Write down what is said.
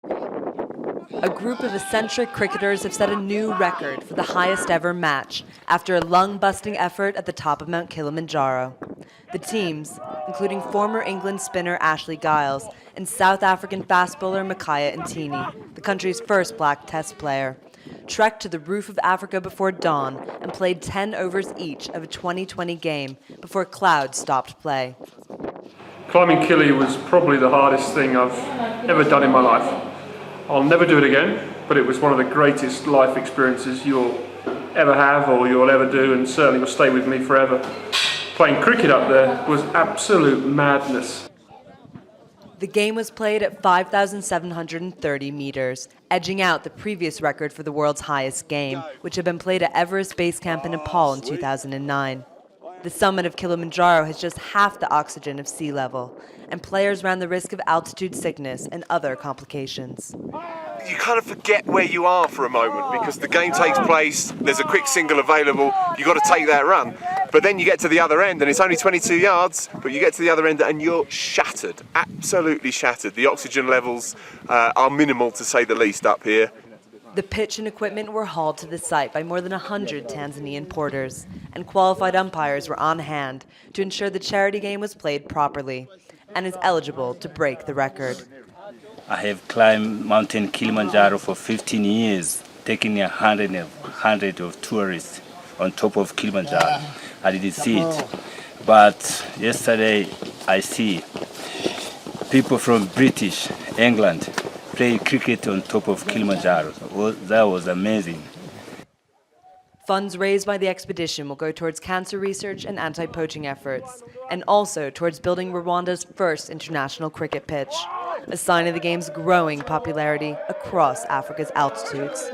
A group of eccentric cricketers have set a new record for the highest ever match after a lung-busting effort at the top of Mount Kilimanjaro. The teams, including former England spinner Ashley Giles and South African fast bowler Micaiah Ntini, the country's first black test player, trekked to the roof of Africa before dawn and played 10 overs each of a 2020 game before clouds stopped play. Climbing Kili was probably the hardest thing I've ever done in my life. I'll never do it again, but it was one of the greatest life experiences you'll ever have or you'll ever do, and certainly will stay with me forever. Playing cricket up there was absolute madness. The game was played at 5,730 meters, edging out the previous record for the world's highest game, which had been played at Everest Base Camp in Nepal in 2009. The summit of Kilimanjaro has just half the oxygen of sea level, and players ran the risk of altitude sickness and other complications. You kind of forget where you are for a moment because the game takes place, there's a quick single available, you've got to take that run. But then you get to the other end and it's only 22 yards, but you get to the other end and you're shattered, absolutely shattered. The oxygen levels are minimal, to say the least, up here. The pitch and equipment were hauled to the site by more than 100 Tanzanian porters, and qualified umpires were on hand to ensure the charity game was played properly and is eligible to break the record. I have climbed Mountain Kilimanjaro for 15 years, taking 100 of tourists on top of Kilimanjaro. I didn't see it, but yesterday I see people from British, England, play cricket on top of Kilimanjaro. That was amazing. Funds raised by the expedition will go towards cancer research and anti-poaching efforts, and also towards building Rwanda's first international cricket pitch, a sign of the game's growing popularity across Africa's altitudes.